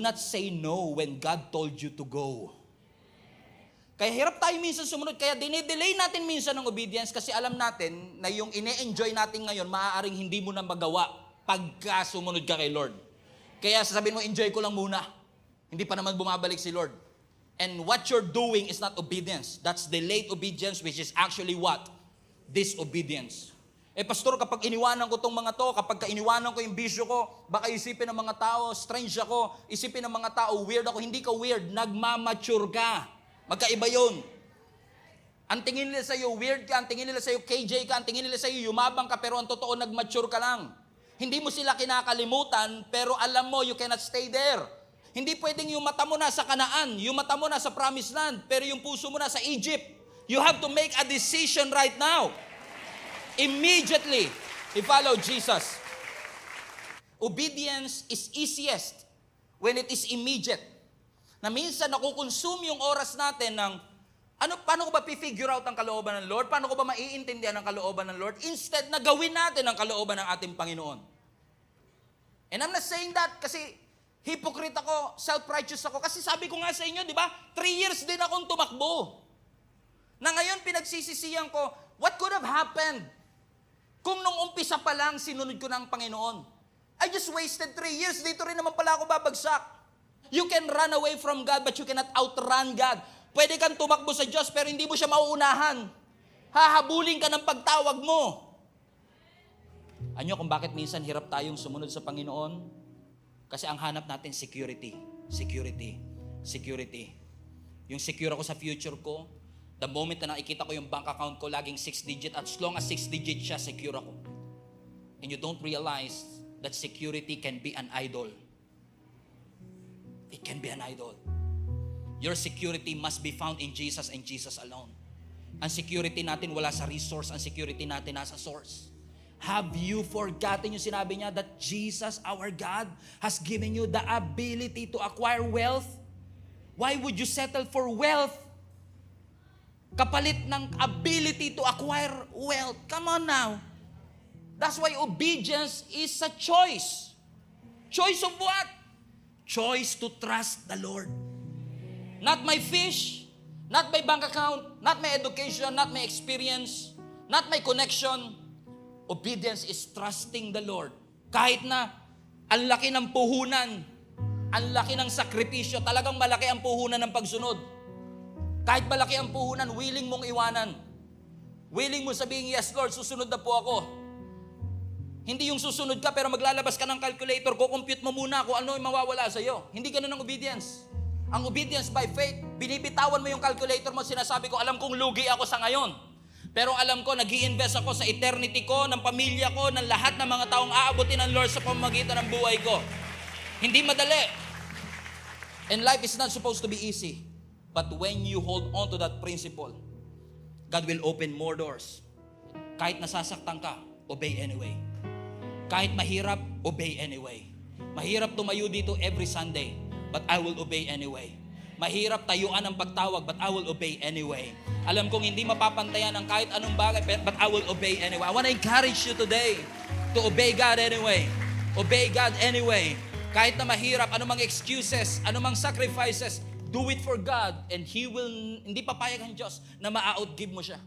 not say no when God told you to go. Kaya hirap tayo minsan sumunod, kaya dinidelay natin minsan ng obedience kasi alam natin na yung ine-enjoy natin ngayon, maaaring hindi mo na magawa pagka sumunod ka kay Lord. Kaya sasabihin mo, enjoy ko lang muna. Hindi pa naman bumabalik si Lord. And what you're doing is not obedience. That's delayed obedience, which is actually what? Disobedience. Pastor, kapag iniwanan ko tong mga to, kapag iniwanan ko yung bisyo ko, baka isipin ng mga tao, strange ako, isipin ng mga tao, weird ako. Hindi ka weird, nagmamature ka. Magkaiba yun. Ang tingin nila sa'yo, weird ka, ang tingin nila sa'yo, KJ ka, ang tingin nila sa'yo, yumabang ka, pero ang totoo, nagmature ka lang. Hindi mo sila kinakalimutan, pero alam mo, you cannot stay there. Hindi pwedeng yung mata mo nasa Kanaan, yung mata mo nasa Promised Land, pero yung puso mo nasa Egypt. You have to make a decision right now. Immediately, i-follow Jesus. Obedience is easiest when it is immediate. Na minsan nakukonsume yung oras natin ng, paano ko ba figure out ang kalooban ng Lord? Paano ko ba maiintindihan ang kalooban ng Lord? Instead na gawin natin ang kalooban ng ating Panginoon. And I'm not saying that kasi hypocrite ako, self-righteous ako. Kasi sabi ko nga sa inyo, di ba? 3 years din akong tumakbo. Na ngayon pinagsisisihan ko, what could have happened kung nung umpisa pa lang sinunod ko ng Panginoon? I just wasted 3 years. Dito rin naman pala ako babagsak. You can run away from God, but you cannot outrun God. Pwede kang tumakbo sa Diyos, pero hindi mo siya mauunahan. Hahabulin ka ng pagtawag mo. Anyo kung bakit minsan hirap tayong sumunod sa Panginoon? Kasi ang hanap natin, security. Security. Security. Yung secure ako sa future ko, the moment na nakikita ko yung bank account ko, laging 6 digit, at as long as 6 digit siya, secure ako. And you don't realize that security can be an idol. It can be an idol. Your security must be found in Jesus and Jesus alone. Ang security natin wala sa resource, ang security natin nasa source. Have you forgotten yung sinabi niya that Jesus, our God, has given you the ability to acquire wealth? Why would you settle for wealth? Kapalit ng ability to acquire wealth. Come on now. That's why obedience is a choice. Choice of what? Choice to trust the Lord. Not my fish, not my bank account, not my education, not my experience, not my connection. Obedience is trusting the Lord. Kahit na ang laki ng puhunan, ang laki ng sakripisyo, talagang malaki ang puhunan ng pagsunod. Kahit malaki ang puhunan, willing mong iwanan. Willing mo sabihin, yes Lord, susunod na po ako. Hindi yung susunod ka pero maglalabas ka ng calculator, kukompute mo muna kung ano yung mawawala sa'yo. Hindi ganun ang obedience. Ang obedience by faith, binibitawan mo yung calculator mo, sinasabi ko, alam kong lugi ako sa ngayon. Pero alam ko, nag-i-invest ako sa eternity ko, ng pamilya ko, ng lahat ng mga taong aabutin ng Lord sa pamamagitan ng buhay ko. Hindi madali. And life is not supposed to be easy. But when you hold on to that principle, God will open more doors. Kahit nasasaktan ka, obey anyway. Kahit mahirap, obey anyway. Mahirap tumayo dito every Sunday, but I will obey anyway. Mahirap tayuan ang pagtawag, but I will obey anyway. Alam kong hindi mapapantayan ang kahit anong bagay, but I will obey anyway. I want to encourage you today to obey God anyway. Obey God anyway. Kahit na mahirap, anumang excuses, anumang sacrifices, do it for God, and He will, hindi papayag ang Diyos na ma-outgive mo siya.